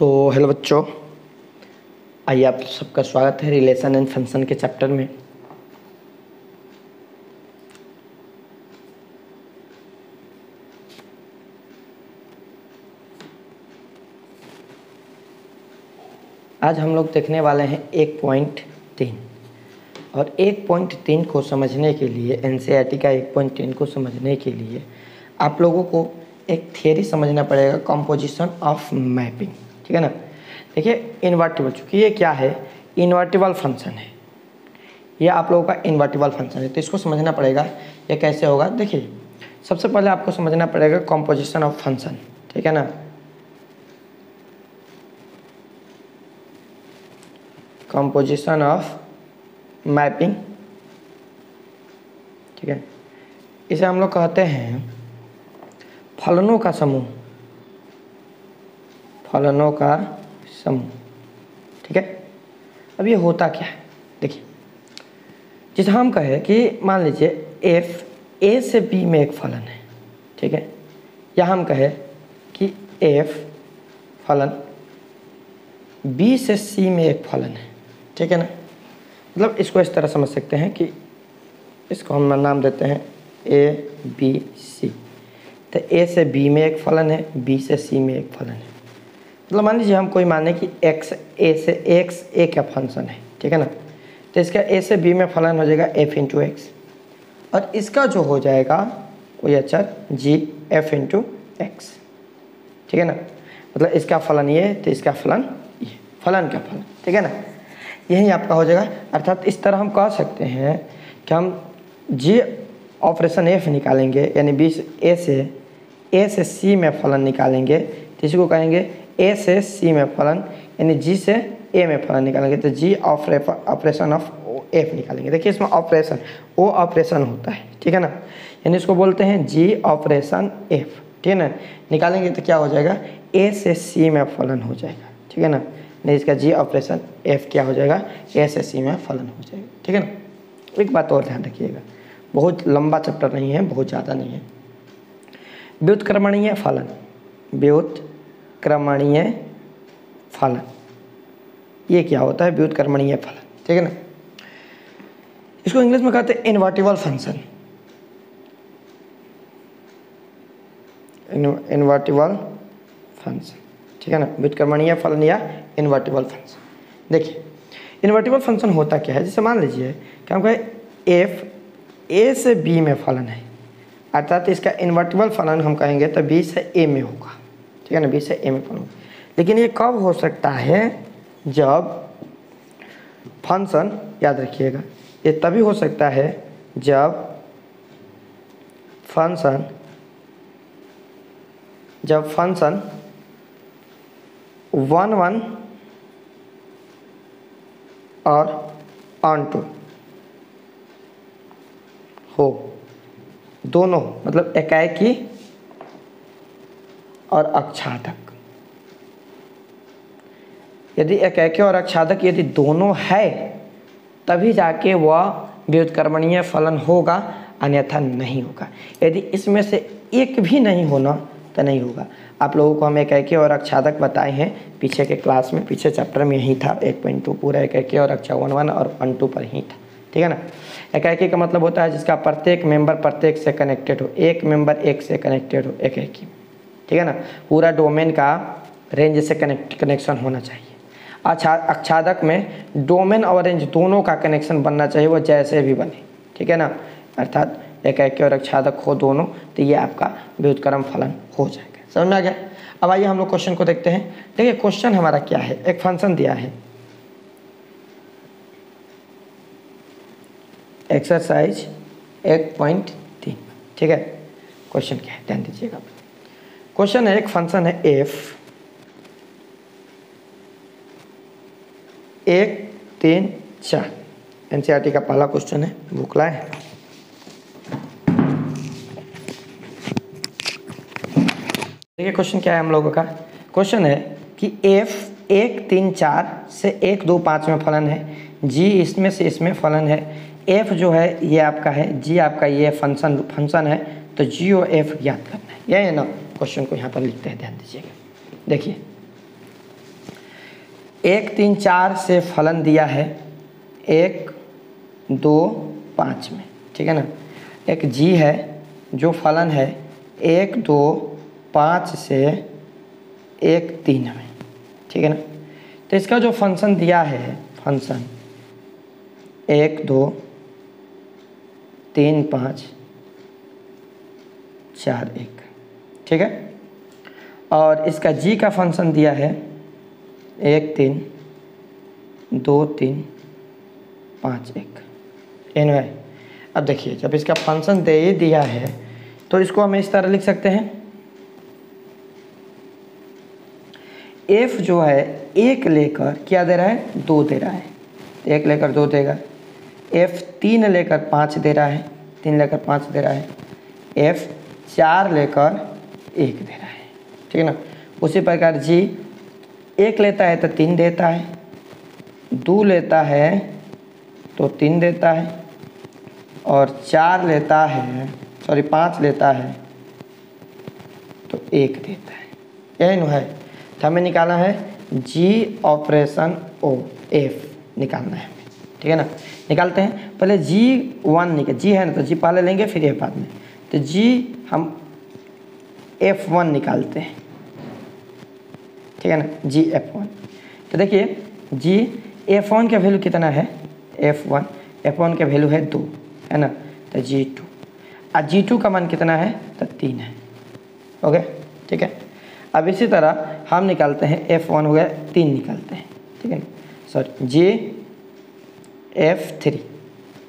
तो हेलो बच्चों, आइए आप सबका स्वागत है रिलेशन एंड फंक्शन के चैप्टर में। आज हम लोग देखने वाले हैं 1.3 और 1.3 को समझने के लिए एनसीईआरटी का 1.3 को समझने के लिए आप लोगों को एक थियरी समझना पड़ेगा, कंपोजिशन ऑफ मैपिंग। ठीक है ना। देखिए इन्वर्टिबल, चूँकि ये क्या है, इन्वर्टिबल फंक्शन है, ये आप लोगों का इन्वर्टिबल फंक्शन है, तो इसको समझना पड़ेगा ये कैसे होगा। देखिए सबसे पहले आपको समझना पड़ेगा कंपोजिशन ऑफ फंक्शन। ठीक है ना। कंपोजिशन ऑफ मैपिंग, ठीक है, इसे हम लोग कहते हैं फलनों का समूह, फलनों का समूह। ठीक है। अब ये होता क्या है, देखिए जैसे हम कहें कि मान लीजिए एफ ए से बी में एक फलन है, ठीक है, या हम कहें कि एफ फलन बी से सी में एक फलन है। ठीक है ना। मतलब इसको इस तरह समझ सकते हैं कि इसको हम नाम देते हैं ए बी सी। तो ए से बी में एक फलन है, बी से सी में एक फलन है। मतलब मान लीजिए हम कोई माने कि एक्स ए से एक्स ए का फंक्शन है। ठीक है ना। तो इसका ए से बी में फलन हो जाएगा एफ इंटू एक्स, और इसका जो हो जाएगा कोई अचर जी एफ इंटू एक्स। ठीक है ना। मतलब इसका फलन ये है तो इसका फलन ये, फलन का फलन। ठीक है ना। यही आपका हो जाएगा। अर्थात इस तरह हम कह सकते हैं कि हम जी ऑपरेशन एफ निकालेंगे, यानी बी ए से सी में फलन निकालेंगे, तो इसको कहेंगे ए से सी में फलन, यानी जी से ए में फलन निकालेंगे तो जी ऑपरेशन ऑफ एफ निकालेंगे। देखिए इसमें ऑपरेशन ओ ऑपरेशन होता है। ठीक है ना। यानी इसको बोलते हैं जी ऑपरेशन एफ। ठीक है ना। निकालेंगे तो क्या हो जाएगा, ए से सी में फलन हो जाएगा। ठीक है ना। नहीं, इसका जी ऑपरेशन एफ क्या हो जाएगा, ए से सी में फलन हो जाएगा। ठीक है ना। एक बात और ध्यान रखिएगा, बहुत लंबा चैप्टर नहीं है, बहुत ज़्यादा नहीं है। व्युत्क्रमणीय फलन, व्युत्क्रमणीय फलन, ये क्या होता है, व्युत्क्रमणीय फलन। ठीक है ना। इसको इंग्लिश में कहते हैं इन्वर्टिबल फंक्शन, इन्वर्टिबल फंक्शन। ठीक है ना। व्युत्क्रमणीय फलन या इन्वर्टिबल फंक्शन। देखिए इन्वर्टिबल फंक्शन होता क्या है, जैसे मान लीजिए कि हम कहें एफ ए से बी में फलन है, अर्थात इसका इन्वर्टिबल फलन हम कहेंगे तो बी से ए में होगा। ठीक है ना। बी से ए में फलन होगा। लेकिन ये कब हो सकता है, जब फंक्शन, याद रखिएगा ये तभी हो सकता है जब फंक्शन 1 1 और ऑन टू हो, दोनों मतलब एकाएकी और अक्षाधक। यदि एकाएकी और अक्षाधक यदि दोनों है तभी जाके वह व्युत्क्रमणीय फलन होगा, अन्यथा नहीं होगा। यदि इसमें से एक भी नहीं होना तो नहीं होगा। आप लोगों को हम एकाएकी और अक्षाधक बताए हैं पीछे के क्लास में, पीछे चैप्टर में यही था 1.2 पूरा एकाएकी और अक्षा 1 1 और 1 2 पर ही था। ठीक है ना। एकाएकी का मतलब होता है जिसका प्रत्येक मेंबर प्रत्येक से कनेक्टेड हो, एक मेंबर एक से कनेक्टेड हो एकाएकी। ठीक है ना। पूरा डोमेन का रेंज से कनेक्शन होना चाहिए। अक्षाधक में डोमेन और रेंज दोनों का कनेक्शन बनना चाहिए, वो जैसे भी बने। ठीक है ना। अर्थात एकाएकी और अक्षाधक हो दोनों, तो ये आपका व्युत्क्रम फलन हो जाएगा। समझ में आ गया। अब आइए हम लोग क्वेश्चन को देखते हैं। देखिए क्वेश्चन हमारा क्या है, एक फंक्शन दिया है, एक्सरसाइज 1.3। ठीक है। क्वेश्चन क्या है, ध्यान दीजिएगा। क्वेश्चन है, एक फंक्शन है एफ 1 3 4। एनसीईआरटी का पहला क्वेश्चन है, बुक लाए। देखिए क्वेश्चन क्या है हम लोगों का। क्वेश्चन है कि एफ 1 3 4 से 1 2 5 में फलन है, जी इसमें से इसमें फलन है, एफ जो है ये आपका है, जी आपका ये फंक्शन है, तो जी और एफ ज्ञात करना है। यह है ना। क्वेश्चन को यहाँ पर लिखते हैं, ध्यान दीजिएगा। देखिए 1 3 4 से फलन दिया है 1 2 5 में, ठीक है ना। एक जी है जो फलन है 1 2 5 से 1 3 में, ठीक है ना। तो इसका जो फंक्शन दिया है, फंक्शन 1 2 3 5 4 1, ठीक है। और इसका जी का फंक्शन दिया है 1 3 2 3 5 1, एनवाई। अब देखिए जब इसका फंक्शन दे ही दिया है तो इसको हम इस तरह लिख सकते हैं, एफ जो है 1 लेकर क्या दे रहा है, 2 दे रहा है, 1 लेकर 2 देगा। एफ 3 लेकर 5 दे रहा है, 3 लेकर 5 दे रहा है। एफ 4 लेकर 1 दे रहा है, ठीक है ना। उसी प्रकार जी 1 लेता है तो 3 देता है, 2 लेता है तो 3 देता है, और 4 लेता है, सॉरी 5 लेता है तो 1 देता है। यही न है। तो हमें निकालना है जी ऑपरेशन ओ एफ निकालना है, ठीक है ना। निकालते हैं, पहले G1 निकल, जी है ना तो जी पहले लेंगे फिर एफ बाद में। तो जी हम F1 निकालते हैं, ठीक है ना, जी F1। तो देखिए जी F1 का वैल्यू कितना है, F1 का वैल्यू है 2, है ना। तो G2 और G2 का मान कितना है, तो 3 है। ओके, ठीक है। अब इसी तरह हम निकालते हैं F1 हो गया 3 निकालते हैं, ठीक है ना, सॉरी जी F3,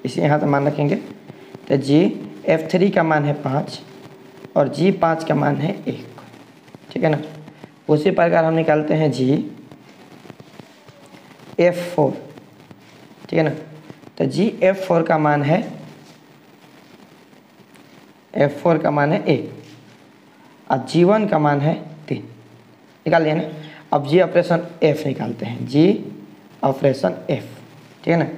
इसे यहाँ तो मान रखेंगे। तो जी F3 का मान है 5 और G5 का मान है 1, ठीक है ना। उसी प्रकार हम निकालते हैं जी F4, ठीक है ना। तो जी F4 का मान है, F4 का मान है 1 और G1 का मान है 3, निकाल लिया ना। अब जी ऑपरेशन F निकालते हैं, जी ऑपरेशन F, ठीक है ना।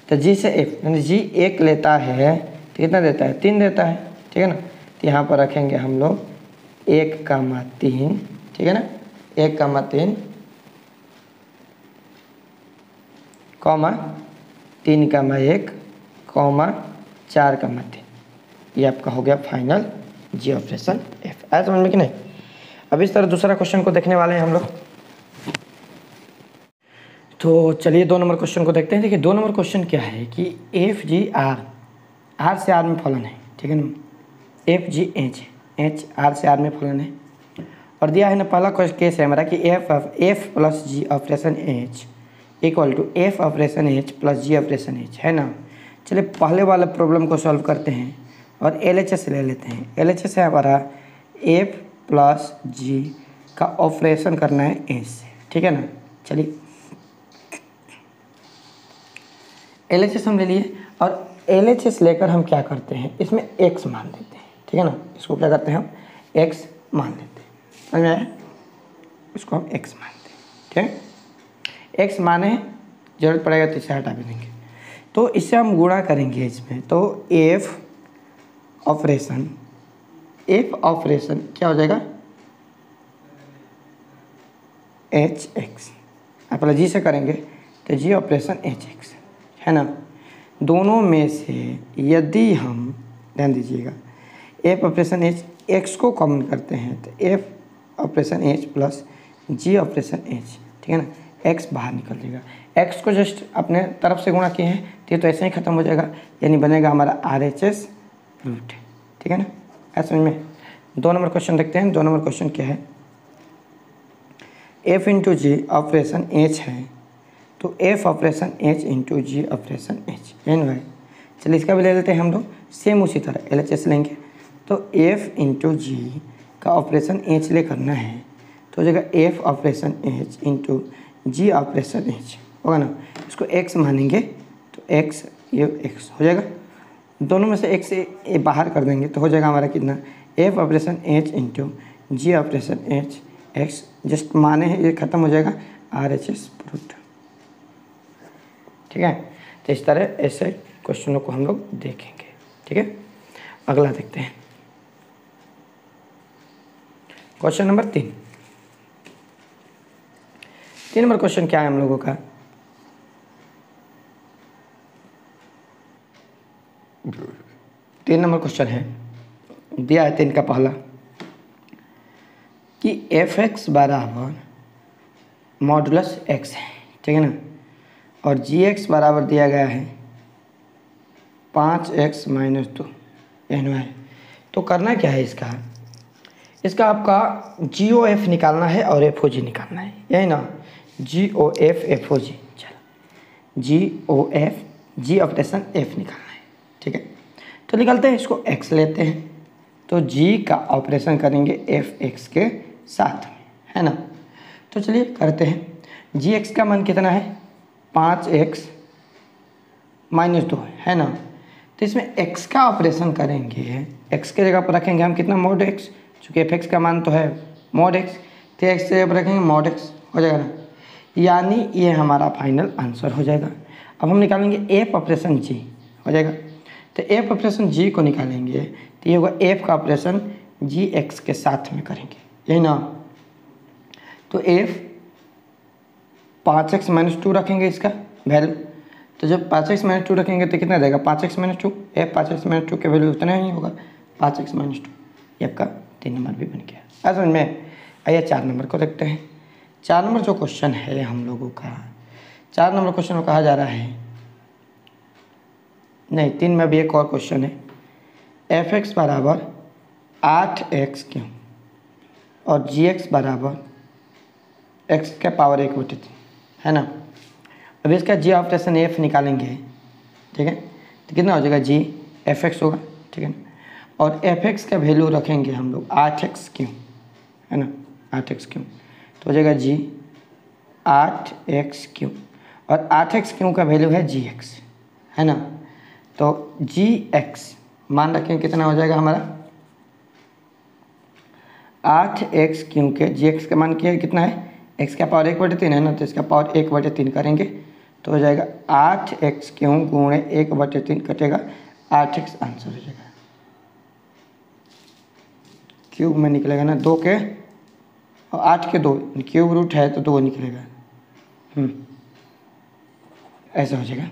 तो जी से F यानी जी 1 लेता है तो कितना देता है, 3 देता है, ठीक है ना। तो यहाँ पर रखेंगे हम लोग 1,3, ठीक है ना, 1,3 कॉमा 3,1 कॉमा 4,3, ये आपका हो गया फाइनल जी ऑपरेशन F। आया समझ में कि नहीं। अब इस तरह दूसरा क्वेश्चन को देखने वाले हैं हम लोग। तो चलिए 2 नंबर क्वेश्चन को देखते हैं। देखिए 2 नंबर क्वेश्चन क्या है कि एफ जी आर से आर में फलन है, ठीक है ना। एफ जी एच आर से आर में फलन है, और दिया है ना पहला केस है हमारा कि F plus G operation H equal to F operation H plus G operation H, है ना। चलिए पहले वाला प्रॉब्लम को सॉल्व करते हैं और LHS ले लेते हैं। LHS है हमारा एफ प्लस जी का ऑपरेशन करना है एच से, ठीक है ना। चलिए LHS हम ले लिए, और LHS लेकर हम क्या करते हैं, इसमें x मान देते हैं, ठीक है ना। इसको क्या करते हैं हम, x मान लेते हैं, समझ में आया। इसको हम x मानते हैं, ठीक है। x माने जरूरत पड़ेगा तो इसे हटा भी देंगे। तो इससे हम गुणा करेंगे इसमें, तो f ऑपरेशन क्या हो जाएगा, hx। आप पहले जी से करेंगे तो जी ऑपरेशन hx, है ना। दोनों में से यदि हम ध्यान दीजिएगा एफ ऑपरेशन एच एक्स को कॉमन करते हैं तो F operation H plus G operation H, ठीक है ना। एक्स बाहर निकल जाएगा, एक्स को जस्ट अपने तरफ से गुणा किए हैं तो ऐसे ही ख़त्म हो जाएगा, यानी बनेगा हमारा RHS रूट, ठीक है ना। ऐसे में 2 नंबर क्वेश्चन देखते हैं। 2 नंबर क्वेश्चन क्या है, एफ इंटू जी ऑपरेशन एच है तो एफ ऑपरेशन एच इंटू जी ऑपरेशन एच, एन वाई। चलिए इसका भी ले लेते हैं हम लोग, सेम उसी तरह LHS लेंगे। तो एफ इंटू जी का ऑपरेशन एच ले करना है तो हो जाएगा एफ ऑपरेशन एच इंटू जी ऑपरेशन एच, होगा ना। इसको एक्स मानेंगे तो एक्स, ये एक्स हो जाएगा। दोनों में से एक्स से बाहर कर देंगे तो हो जाएगा हमारा कितना, एफ ऑपरेशन एच इंटू जी ऑपरेशन एच, एक्स जस्ट माने हैं, ये ख़त्म हो जाएगा RHS प्रूफ, ठीक है। तो इस तरह ऐसे क्वेश्चनों को हम लोग देखेंगे, ठीक है। अगला देखते हैं क्वेश्चन नंबर 3। 3 नंबर क्वेश्चन क्या है हम लोगों का, तीन नंबर क्वेश्चन है, दिया है 3 का पहला कि एफ एक्स बराबर मॉडुलस एक्स है, ठीक है ना, और जी एक्स बराबर दिया गया है 5x - 2 एन वाई। तो करना क्या है इसका आपका जी ओ एफ निकालना है और एफ ओ जी निकालना है, यही ना, जी O F F O G. चलो G O F G operation F निकालना है, ठीक है। तो निकालते हैं, इसको x लेते हैं तो g का ऑपरेशन करेंगे एफ एक्स के साथ में, है ना। तो चलिए करते हैं, जी एक्स का मान कितना है 5x - 2 है ना। तो इसमें x का ऑपरेशन करेंगे, x के जगह पर रखेंगे हम कितना mod x, चूँकि एफ एक्स का मान तो है mod x, तो x के जगह पर रखेंगे mod x, हो जाएगा ना, यानी ये हमारा फाइनल आंसर हो जाएगा। अब हम निकालेंगे एफ ऑपरेशन g, हो जाएगा। तो एफ ऑपरेशन g को निकालेंगे तो ये होगा एफ का ऑपरेशन जी एक्स के साथ में करेंगे, यही ना। तो एफ 5x - 2 रखेंगे इसका वैल्यू, तो जब 5x - 2 रखेंगे तो कितना रहेगा 5x - 2, एफ 5x - 2 के वैल्यू उतना ही होगा 5x - 2, ये आपका 3 नंबर भी बन गया। समझ में। आइए 4 नंबर को देखते हैं। 4 नंबर जो क्वेश्चन है हम लोगों का, 4 नंबर क्वेश्चन में कहा जा रहा है, नहीं 3 में भी एक और क्वेश्चन है, एफ एक्स बराबर 8x क्यों और जी एक्स बराबर x का पावर 1/3, है ना। अब इसका जी ऑपरेशन एफ निकालेंगे, ठीक है, तो कितना हो जाएगा जी एफ एक्स होगा, ठीक है ना। और एफ एक्स का वैल्यू रखेंगे हम लोग 8x क्यों, है ना, 8x क्यों, तो हो जाएगा जी 8x क्यों, और 8x क्यों का वैल्यू है जी एक्स, है ना। तो जी एक्स मान रखें कितना हो जाएगा हमारा 8x क्योंकि जी एक्स का मान क्या है, कितना है x का पावर 1/3 है ना, तो इसका पावर 1/3 करेंगे तो हो जाएगा 8x क्यों गुणे 1/3 कटेगा 8x आंसर हो जाएगा। क्यूब में निकलेगा ना 2 के और 8 के 2, क्यूब रूट है तो 2 निकलेगा, ऐसा हो जाएगा।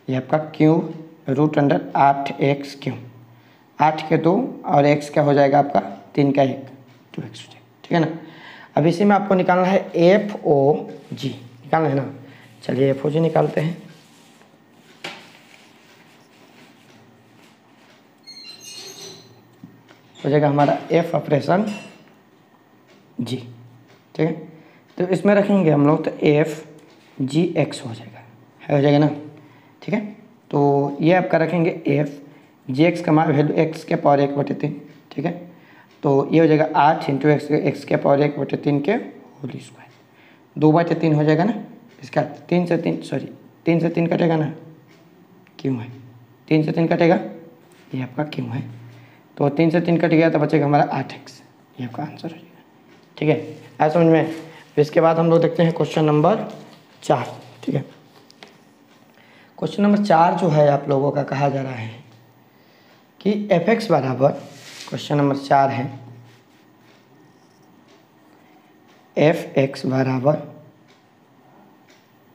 ये आपका क्यूब रूट अंडर 8x क्यों, 8 के 2 और x का हो जाएगा आपका 3 का 1, 2x हो जाएगा, ठीक है ना। अब इसी में आपको निकालना है एफ ओ जी, निकालना है ना। चलिए एफ ओ जी निकालते हैं। हो जाएगा हमारा एफ ऑपरेशन जी, ठीक है। तो इसमें रखेंगे हम लोग तो एफ जी एक्स हो जाएगा, हो जाएगा ना, ठीक है। तो ये आपका रखेंगे एफ जी एक्स का मान वैल्यू एक्स के पावर 1/3, ठीक है। तो ये हो जाएगा 8 × एक्स के पावर 1/3 के होल स्क्वायर, 2/3 हो जाएगा ना। इसका 3 से 3 कटेगा ना, क्यों है 3 से 3 कटेगा, ये आपका क्यों है। तो 3 से 3 कट गया तो बचेगा हमारा 8x, ये आपका आंसर हो जाएगा, ठीक है। ऐसा समझ में। फिर इसके बाद हम लोग देखते हैं क्वेश्चन नंबर 4, ठीक है। क्वेश्चन नंबर 4 जो है आप लोगों का कहा जा रहा है कि एफ एक्स बराबर, क्वेश्चन नंबर 4 है एफ एक्स बराबर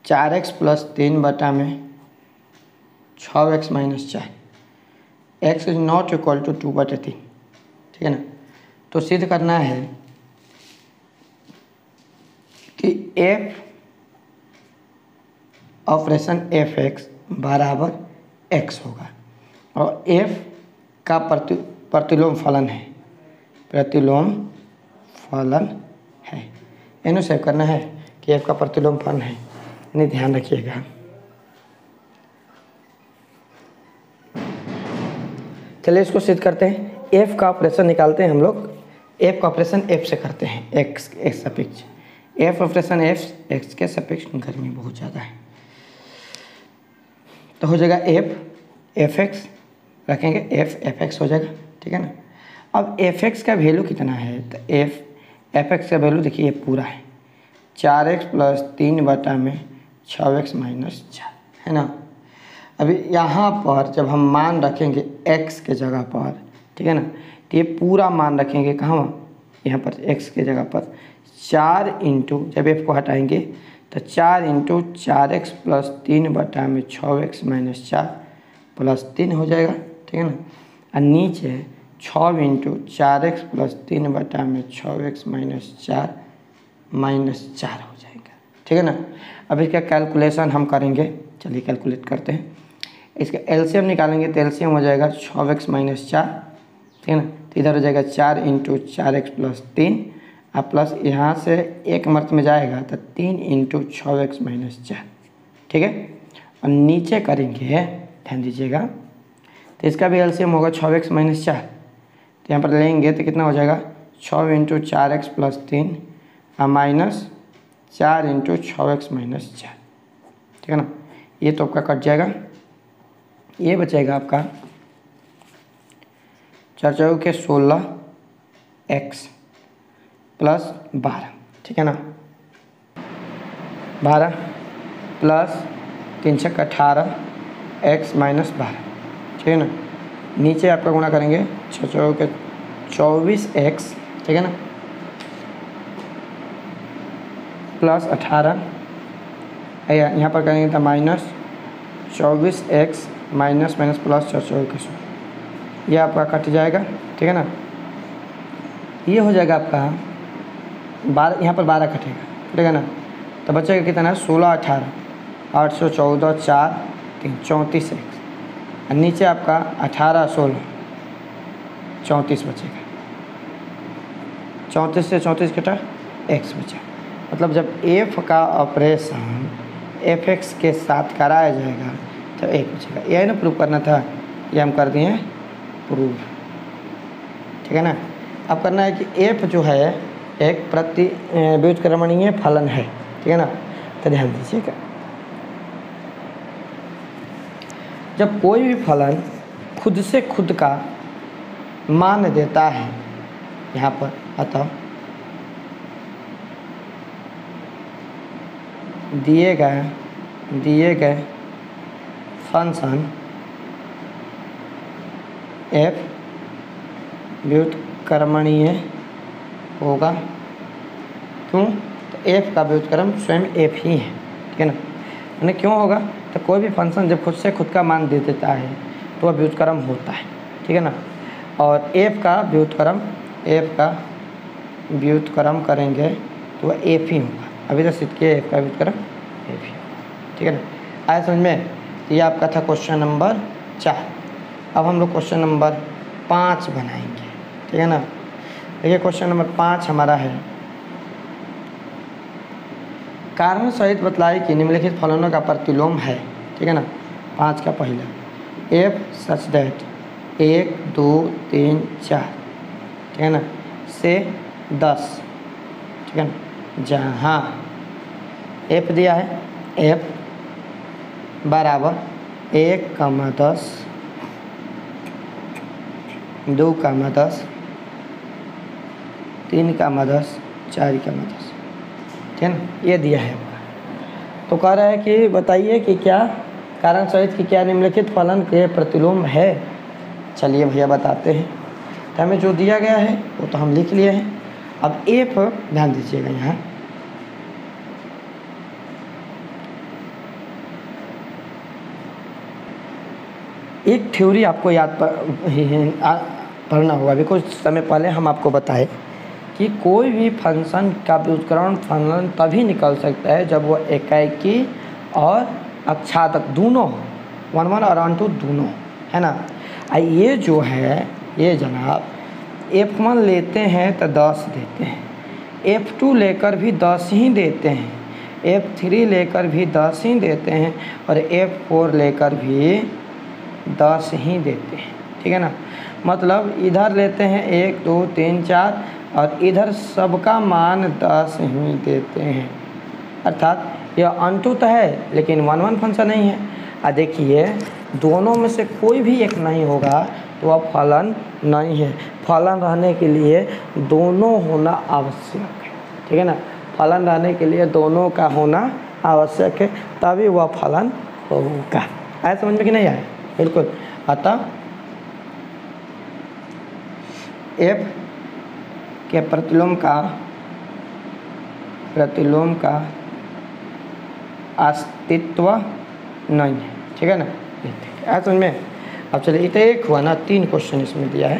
4x + 3 बटा में 6x - 4, x is not equal to 2/3, ठीक है ना। तो सिद्ध करना है कि एफ ऑपरेशन एफ एक्स बराबर x होगा और f का प्रतिलोम फलन है, प्रतिलोम फलन है, इन्हें सेव करना है कि f का प्रतिलोम फलन है, इन्हें ध्यान रखिएगा। चलिए इसको सिद्ध करते हैं। f का ऑपरेशन निकालते हैं हम लोग, f का ऑपरेशन f से करते हैं, x सपेक्ष, f operation f x के सपेक्ष गर्मी बहुत ज़्यादा है, तो हो जाएगा एफ एक्स रखेंगे, एफ एक्स हो जाएगा, ठीक है ना। अब एफ एक्स का वैल्यू कितना है, तो एफ एक्स का वैल्यू देखिए ये पूरा है 4x + 3 बटा में 6x - 4, है ना। अभी यहाँ पर जब हम मान रखेंगे x के जगह पर, ठीक है ना, तो ये पूरा मान रखेंगे कहाँ, यहाँ पर x के जगह पर 4 इंटू, जब f को हटाएंगे तो 4 इंटू 4x प्लस 3 बटा में 6x माइनस 4 प्लस 3 हो जाएगा, ठीक है ना। और नीचे 6 इंटू 4x प्लस 3 बटा में 6x माइनस 4 हो जाएगा, ठीक है ना। अब इसका कैलकुलेशन हम करेंगे, चलिए कैलकुलेट करते हैं। इसका एलसीएम निकालेंगे तो एलसीएम हो जाएगा 6x माइनस 4, ठीक है ना। तो इधर हो जाएगा 4 इंटू 4x प्लस 3 और प्लस यहाँ से एक मर्त में जाएगा तो 3 इंटू 6x माइनस 4, ठीक है। और नीचे करेंगे, ध्यान दीजिएगा, तो इसका भी एलसीएम होगा 6x माइनस 4। तो यहाँ पर लेंगे तो कितना हो जाएगा 6 इंटू 4x प्लस 3 और माइनस 4 इंटू 6x माइनस 4, ठीक है ना। ये तो आपका कट जाएगा, ये बचेगा आपका 4 चौके के 16x प्लस 12, ठीक है ना। 12 प्लस 3 छक्का 18x माइनस 12, ठीक है ना। नीचे आपका गुणा करेंगे 6 चौके के 24x, ठीक है ना, प्लस 18, यहाँ पर करेंगे तो minus 24x minus minus plus 4 चौके के 16, यह आपका कट जाएगा, ठीक है ना। ये हो जाएगा आपका 12, यहाँ पर 12 कटेगा, ठीक है ना। तो बचेगा कितना 16 18 814 4 3 34x, और नीचे आपका 18 16 34 बचेगा। 34 से 34 कटा x बचा। मतलब जब f का ऑपरेशन fx के साथ कराया जाएगा तो एक बचेगा। यही ना प्रूव करना था, ये हम कर दिए प्रूव, ठीक है ना। अब करना है कि f जो है एक व्युत्क्रमणीय फलन है, ठीक है ना। तो ध्यान दीजिएगा, जब कोई भी फलन खुद से खुद का मान देता है, यहाँ पर अतः दिए गए फंक्शन f व्युत्क्रमणीय होगा। क्यों? तो f का व्युत्क्रम स्वयं f ही है, ठीक है ना। यानी क्यों होगा? तो कोई भी फंक्शन जब खुद से खुद का मान दे देता है तो वह व्युत्क्रम होता है, ठीक है ना। और f का व्युत्क्रम करेंगे तो वह f ही होगा। अभी तो सिद्ध किया f का व्युत्क्रम f ही होगा, ठीक है ना। आया समझ में? तो ये आपका था क्वेश्चन नंबर 4। अब हम लोग क्वेश्चन नंबर 5 बनाएंगे, ठीक है ना। देखिए क्वेश्चन नंबर 5 हमारा है, कारण सहित बतलाए कि निम्नलिखित फलनों का प्रतिलोम है, ठीक है ना। 5 का पहला f सच दैट 1 2 3 4, ठीक है ना, से 10, ठीक है ना। जहाँ f दिया है f बराबर 1, 10, 2, 10, 3, 10, 4, 10, ठीक है ना। ये दिया है। तो कह रहा है कि बताइए कि क्या कारण सहित कि क्या निम्नलिखित फलन के प्रतिलोम है। चलिए भैया बताते हैं। तो हमें जो दिया गया है वो तो हम लिख लिए हैं। अब f ध्यान दीजिएगा, यहाँ एक थ्योरी आपको याद पढ़ना होगा। अभी कुछ समय पहले हम आपको बताए कि कोई भी फंक्शन का व्युत्क्रमण फलन तभी निकल सकता है जब वो एकाकी और अक्षातक दोनों 1 1 और 1 2 दोनों, है ना। ये जो है ये जनाब f1 लेते हैं तो 10 देते हैं, f2 लेकर भी 10 ही देते हैं, f3 लेकर भी 10 ही देते हैं और f4 लेकर भी 10 ही देते हैं, ठीक है ना। मतलब इधर लेते हैं 1 2 3 4 और इधर सबका मान 10 ही देते हैं। अर्थात यह अनंत तो है लेकिन 1 1 फंक्शन नहीं है। देखिए दोनों में से कोई भी एक नहीं होगा तो वह फलन नहीं है। फलन रहने के लिए दोनों होना आवश्यक है, ठीक है ना। फलन रहने के लिए दोनों का होना आवश्यक है, तभी वह फलन होगा। आया समझ में कि नहीं आया? बिल्कुल। अतः f के प्रतिलोम का प्रतिलोम का अस्तित्व नहीं है। ठीक है ना, आज समझ में। अब चलिए, इतना एक हुआ ना, 3 क्वेश्चन इसमें दिया है,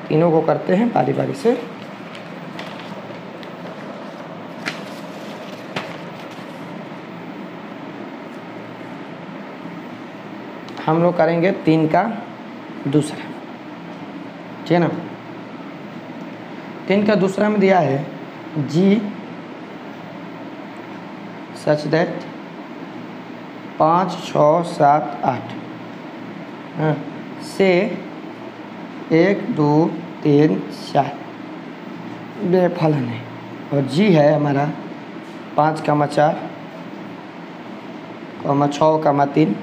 तीनों को करते हैं बारी बारी से। हम लोग करेंगे 3 का दूसरा। ठीक है ना, 3 का दूसरा में दिया है जी सच दैट 5, 6, 7, 8 से 1, 2, 3, 4 बेफलन है। और जी है हमारा 5, 4, 6, 3,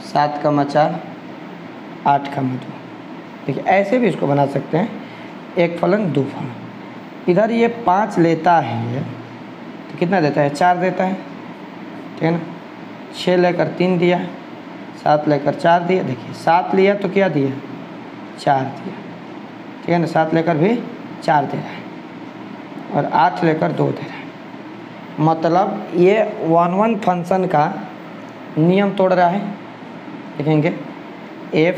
7, 4, 8, 2। देखिए ऐसे भी इसको बना सकते हैं, 1 फलन 2 फलन। इधर ये 5 लेता है तो कितना देता है, 4 देता है। ठीक है ना, 6 लेकर 3 दिया, 7 लेकर 4 दिया। देखिए 7 लिया तो क्या दिया, 4 दिया। ठीक है ना, 7 लेकर भी 4 दे रहा है और 8 लेकर 2 दे रहा है। मतलब ये 1 फंक्शन का नियम तोड़ रहा है। देखेंगे f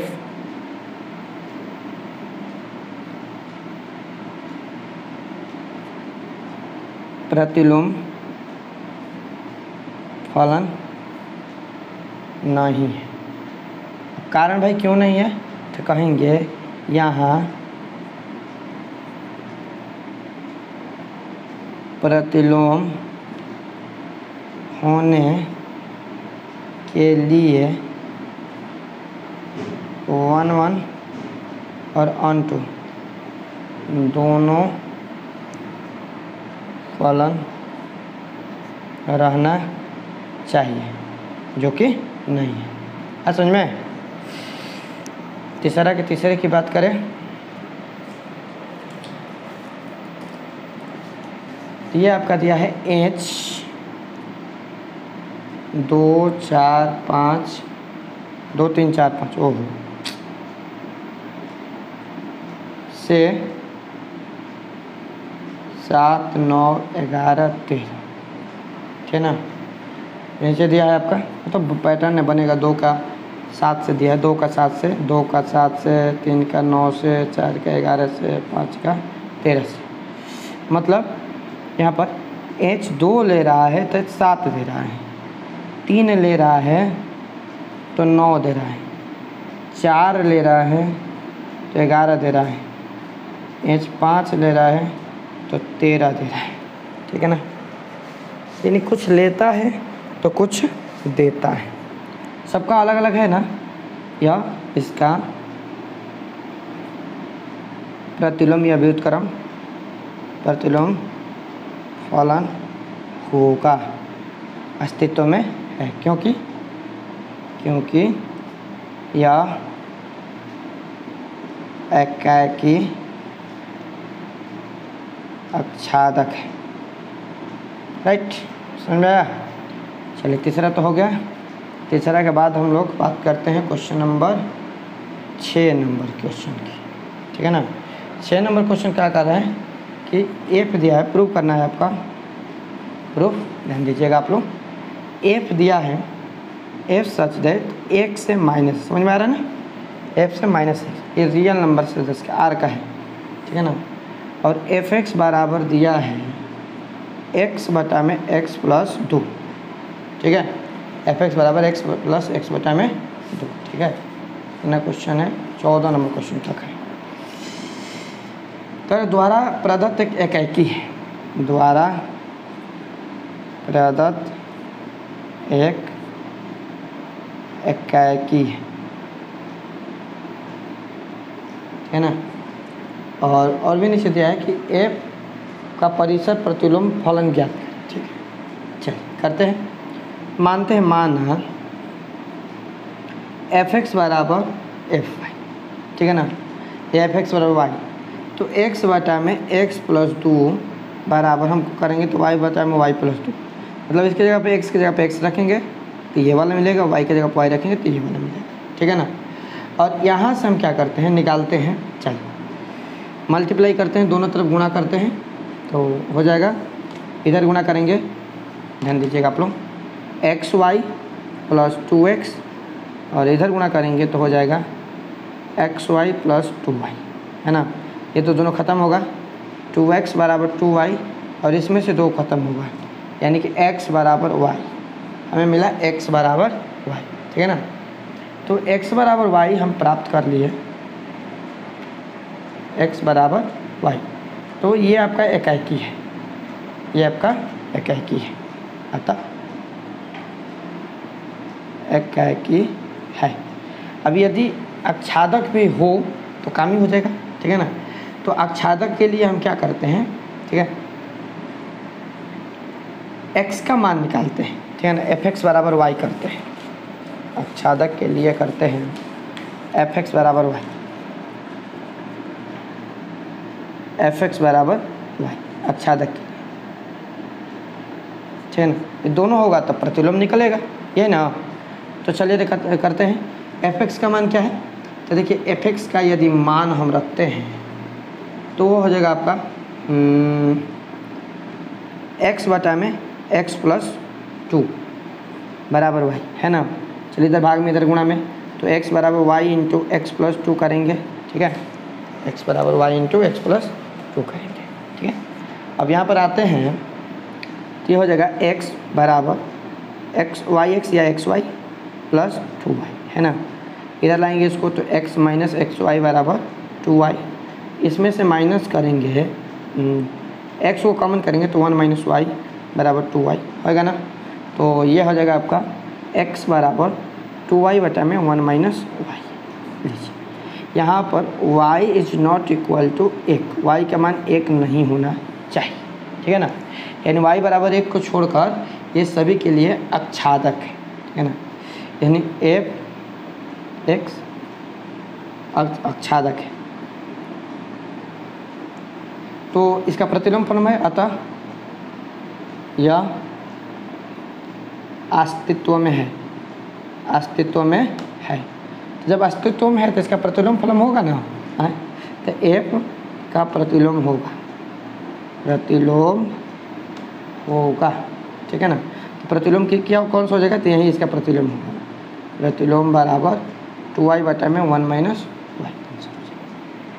प्रतिलोम फलन नहीं है। कारण भाई क्यों नहीं है, तो कहेंगे यहाँ प्रतिलोम होने के लिए 1, 1 और 1, 2 दोनों फलन रहना चाहिए, जो कि नहीं है। आज समझ में। तीसरे की बात करें तो ये आपका दिया है h 2, 4, 5 2, 3, 4, 5 ओहो से 7, 9, 11, 13। ठीक है ना, नीचे दिया है आपका, तो पैटर्न बनेगा 2 का 7 से दिया है, 2 का 7 से, 2 का 7 से, 3 का 9 से, 4 का 11 से, 5 का 13 से। मतलब यहाँ पर h 2 ले रहा है तो 7 दे रहा है, 3 ले रहा है तो 9 दे रहा है, 4 ले रहा है तो 11 दे रहा है, h 5 ले रहा है तो 13 दे रहा है। ठीक है ना, यानी कुछ लेता है तो कुछ देता है, सबका अलग अलग है ना। या इसका प्रतिलोम या व्युत्क्रम प्रतिलोम फलन होगा, अस्तित्व में है, क्योंकि यह एकाकी आच्छादक है। राइट, समझ में आया। चलिए तीसरा तो हो गया। तीसरा के बाद हम लोग बात करते हैं क्वेश्चन नंबर 6 नंबर क्वेश्चन की। ठीक है ना, 6 नंबर क्वेश्चन क्या कर रहा है कि एफ दिया है, प्रूफ करना है आपका। प्रूफ ध्यान दीजिएगा आप लोग। एफ दिया है, एफ सच दैट 1 से माइनस, समझ में आ रहा है ना, एफ से माइनस ये रियल नंबर से जिसका आर का है। ठीक है ना, और एफ एक्स बराबर दिया है x बटा में x प्लस 2। ठीक है, एफ एक्स बराबर x प्लस x बटा में 2। ठीक है, इतना क्वेश्चन है, 14 नंबर क्वेश्चन तक है। तो द्वारा प्रदत्त एक एकाकी है, द्वारा प्रदत्त एक एकाकी है ना। और भी नीचे दिया है कि f का परिसर प्रतिलोम फलन ज्ञात करें। ठीक है, चलिए करते हैं। मानते हैं माना एफ एक्स बराबर एफ वाई। ठीक है ना, ये एफ एक्स बराबर वाई, तो x बटा में x प्लस 2 बराबर हम करेंगे तो y बटा में y प्लस 2। मतलब इसकी जगह पे x की जगह पे x रखेंगे तो ये वाला मिलेगा, y की जगह पे y रखेंगे तो ये वाला मिलेगा। ठीक है ना, और यहाँ से हम क्या करते हैं, निकालते हैं। चलिए मल्टीप्लाई करते हैं, दोनों तरफ गुणा करते हैं तो हो जाएगा इधर गुणा करेंगे, ध्यान दीजिएगा आप लोग, एक्स वाई प्लस 2x, और इधर गुणा करेंगे तो हो जाएगा एक्स वाई प्लस 2y, है ना। ये तो दोनों ख़त्म होगा, 2x बराबर 2y, और इसमें से 2 ख़त्म होगा, यानी कि x बराबर y, हमें मिला x बराबर y, ठीक है ना। तो x बराबर y हम प्राप्त कर लिए, x बराबर y। तो ये आपका एकाकी है, ये आपका एकाकी है, अतः एकाकी है। अब यदि अक्षादक भी हो तो काम ही हो जाएगा, ठीक है ना। तो अक्षादक के लिए हम क्या करते हैं, ठीक है, x का मान निकालते हैं, ठीक है ना, fx बराबर y करते हैं। अक्षादक के लिए करते हैं fx बराबर y, fx बराबर y अक्षादक के लिए, ठीक है ना। ये दोनों होगा तब प्रतिलोम निकलेगा, ये ना। तो चलिए करते हैं, fx का मान क्या है। तो देखिए fx का यदि मान हम रखते हैं तो वो हो जाएगा आपका x बटा में x प्लस 2 बराबर y, है ना। चलिए इधर भाग में, इधर गुणा में, तो x बराबर y इंटू एक्स प्लस 2 करेंगे, ठीक है, x बराबर y इंटू एक्स प्लस 2 करेंगे, ठीक है। अब यहाँ पर आते हैं तो ये हो जाएगा x बराबर yx या xy प्लस 2y, है ना। इधर लाएंगे इसको तो x माइनस xy बराबर 2y, इसमें से माइनस करेंगे x को कॉमन करेंगे तो 1 माइनस y बराबर 2y होगा ना। तो ये हो जाएगा आपका x बराबर 2y बटा में 1 माइनस y। लीजिए यहाँ पर y is not equal to 1, y का मान 1 नहीं होना चाहिए, ठीक है ना। यानी y बराबर 1 को छोड़कर ये सभी के लिए अक्षादक है, ठीक है ना। यानी f x अक्षादक है, तो इसका प्रतिलोम फलन है, अतः यह अस्तित्व में है, अस्तित्व में है। जब अस्तित्व में है तो इसका प्रतिलोम फलन होगा ना, है तो f का प्रतिलोम होगा, प्रतिलोम होगा, ठीक है ना। तो प्रतिलोम की क्या कौन सा हो जाएगा, तो यही इसका प्रतिलोम होगा, प्रतिलोम बराबर 2y बटा में 1 माइनस y,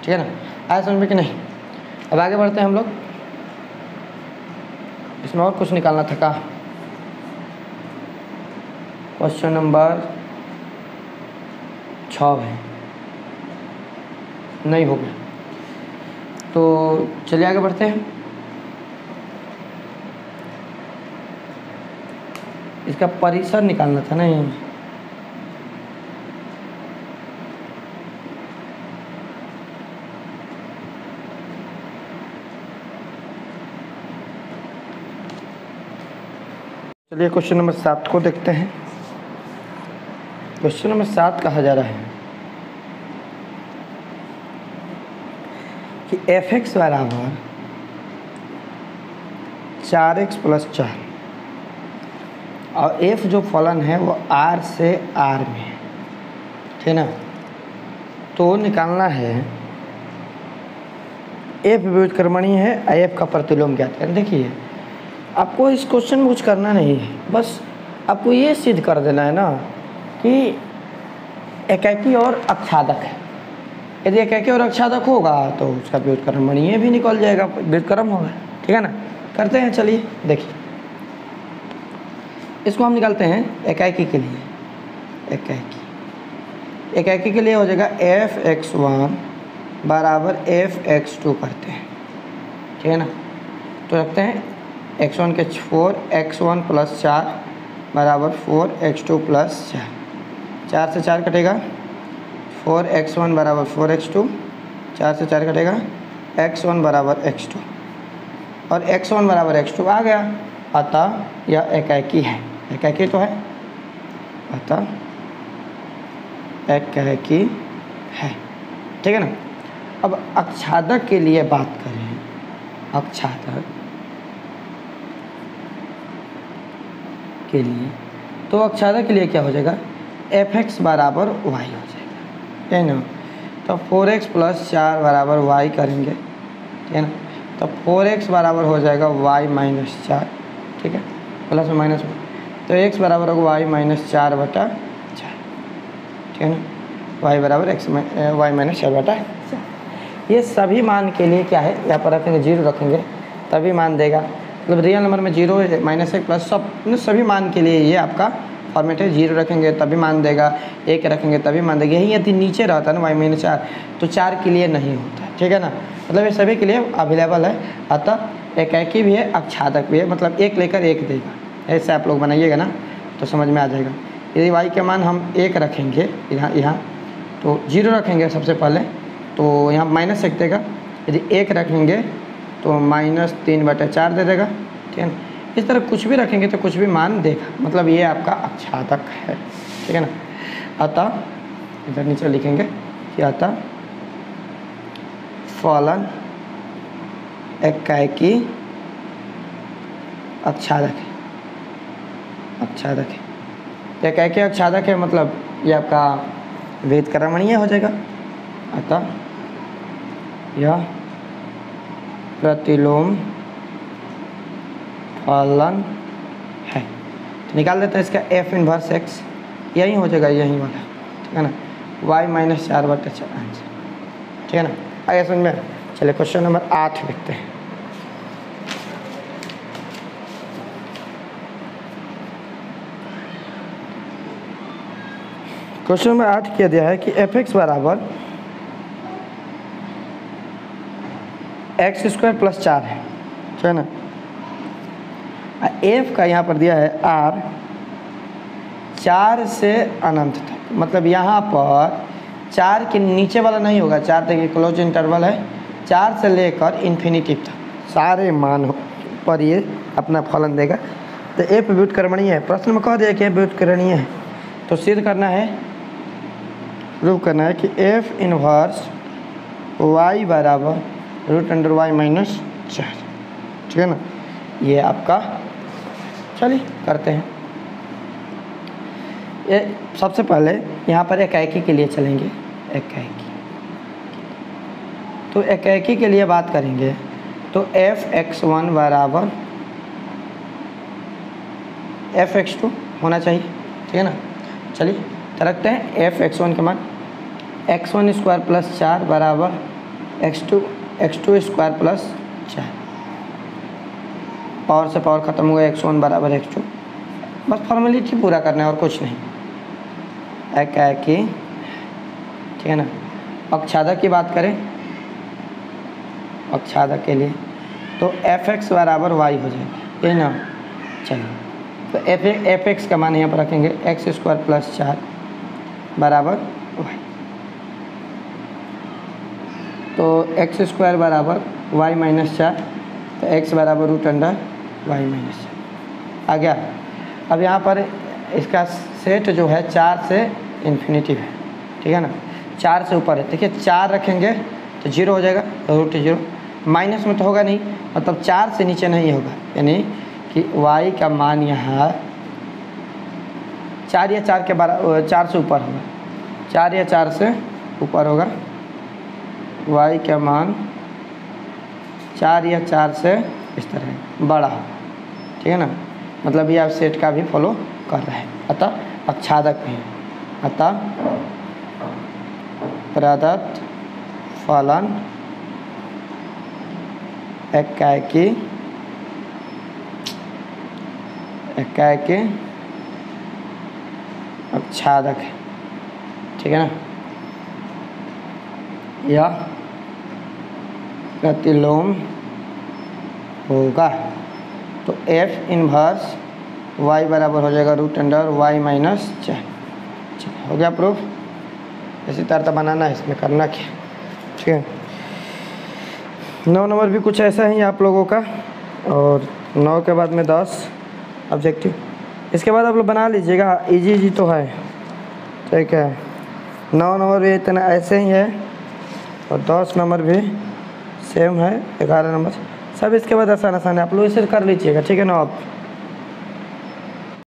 ठीक है ना। आया समझ में कि नहीं। अब आगे बढ़ते हैं हम लोग, इसमें और कुछ निकालना था का। क्वेश्चन नंबर 6 है, नहीं हो गया, तो चलिए आगे बढ़ते हैं। इसका परिसर निकालना था नहीं, चलिए क्वेश्चन नंबर 7 को देखते हैं। क्वेश्चन नंबर 7 कहा जा रहा है कि fx बराबर 4x प्लस 4, और f जो फलन है वो r से r में है, ठीक ना। तो निकालना है f व्युत्क्रमणीय है, f का प्रतिलोम ज्ञात करें। देखिए आपको इस क्वेश्चन में कुछ करना नहीं है, बस आपको ये सिद्ध कर देना है ना कि एकाकी और अक्षादक है। यदि एकाकी और अक्षादक होगा तो उसका व्युत्क्रमणीय भी निकल जाएगा, व्युत्क्रम होगा, ठीक है ना। करते हैं, चलिए देखिए इसको हम निकालते हैं एकाकी के लिए। एकाकी के लिए हो जाएगा f(x1) बराबर f(x2) करते हैं, ठीक है ना। तो रखते हैं x1 के 4, x1 प्लस 4 बराबर 4x2 प्लस 4, 4 से 4 कटेगा, 4x1 बराबर 4x2, 4 से 4 कटेगा, x1 बराबर x2, और x1 बराबर x2 आ गया, अतः यह एकाकी है। एकाकी तो है, अतः एकाकी है, ठीक है ना। अब अक्षादक के लिए बात करें, अक्षादक के लिए, तो अक्षादक के लिए क्या हो जाएगा, fx बराबर y हो जाएगा, है ना। तो 4x प्लस 4 बराबर y करेंगे, ठीक है ना। तो 4x बराबर हो जाएगा y माइनस 4, ठीक है, प्लस में माइनस में, तो x बराबर होगा y माइनस 4/4, ठीक है ना, y बराबर y माइनस 4/4। ये सभी मान के लिए क्या है, यहाँ पर रखेंगे 0 रखेंगे तभी मान देगा, मतलब रियल नंबर में 0 -1 प्लस सभी मान के लिए ये आपका फॉर्मेट है। 0 रखेंगे तभी मान देगा, 1 रखेंगे तभी मान देगा। यही यदि नीचे रहता है ना y माइनस 4 तो 4 के लिए नहीं होता, ठीक है ना, मतलब ये सभी के लिए अवेलेबल है। अतः एकाकी भी है, अक्षादक भी है, मतलब 1 लेकर 1 देगा। ऐसे आप लोग बनाइएगा ना तो समझ में आ जाएगा। यदि y के मान हम 1 रखेंगे यहाँ तो 0 रखेंगे सबसे पहले, तो यहाँ -1 देगा। यदि 1 रखेंगे तो -3/4 दे देगा, ठीक है ना। इस तरह कुछ भी रखेंगे तो कुछ भी मान देगा, मतलब ये आपका अक्षादक है, ठीक है ना। अतः इधर नीचे लिखेंगे कि अतः फलन एकाकी अक्षादक है, अक्षादक है। एकाकी अक्षादक है मतलब ये आपका व्युत्क्रमणीय हो जाएगा। अतः यह प्रतिलोम फलन है। तो निकाल देते हैं इसका f इनवर्स x, यही हो जाएगा, यही वाला, ठीक है ना, y माइनस 4/4 आंसर, ठीक है ना। आगे समझ में। चलिए क्वेश्चन नंबर 8 लिखते हैं। क्वेश्चन नंबर 8 किया दिया है कि f(x) बराबर x² + 4 है, ठीक है ना। f का यहाँ पर दिया है r 4 से अनंत तक, मतलब यहाँ पर 4 के नीचे वाला नहीं होगा, 4 तक क्लोज इंटरवल है, 4 से लेकर इन्फिनिटी तक सारे मान पर ये अपना फलन देगा। तो f व्युत्क्रमणीय है, प्रश्न में कह दिया कि व्युत्क्रमणीय है, तो सिद्ध करना है, प्रूव करना है कि f इनवर्स y बराबर √y माइनस 4, ठीक है ना। ये आपका, चलिए करते हैं। ये सबसे पहले यहाँ पर एकाकी के लिए चलेंगे, एकाकी, तो एकाकी के लिए बात करेंगे तो f(x1) बराबर f(x2) होना चाहिए, ठीक है ना। चलिए तो रखते हैं f(x1) के मान x1² + 4 बराबर x2² + 4, पावर से पावर ख़त्म हो गया, x1 बराबर x2, बस फॉर्मेलिटी पूरा करना है और कुछ नहीं। एकाकी, ठीक है ना। अक्षादक की बात करें, अक्षादक के लिए तो f(x) बराबर y हो जाएगा, यही ना। चलिए तो f(x) का मान यहाँ पर रखेंगे x² + 4 बराबर y, तो x² बराबर y माइनस 4, तो x बराबर √y माइनस 4 आ गया। अब यहाँ पर इसका सेट जो है 4 से इन्फिनिटी है, ठीक है ना, 4 से ऊपर है। देखिए 4 रखेंगे तो 0 हो जाएगा, √0, माइनस में तो होगा नहीं, मतलब 4 से नीचे नहीं होगा, यानी कि y का मान यहाँ 4 या 4 के बराबर, 4 से ऊपर होगा, 4 या 4 से ऊपर होगा, y का मान 4 या 4 से इस तरह बड़ा होगा, ठीक है ना, मतलब ये आप सेट का भी फॉलो कर रहे हैं। अतः अक्षादक भी है, अतः प्रदत्त फलन एकाकी अक्षादक है, ठीक है ना। यह प्रतिलोम होगा, तो f इनवर्स y बराबर हो जाएगा √y माइनस 4। हो गया प्रूफ। इसी तरह बनाना है, इसमें करना क्या, ठीक है। 9 नंबर भी कुछ ऐसा ही आप लोगों का, और 9 के बाद में 10 ऑब्जेक्टिव, इसके बाद आप लोग बना लीजिएगा, इजी तो है, ठीक है। 9 नंबर भी इतना ऐसे ही है, और 10 नंबर भी सेम है, 11 नंबर सब इसके बाद आसान आसान है, आप लोग इसे कर लीजिएगा, ठीक है ना। आप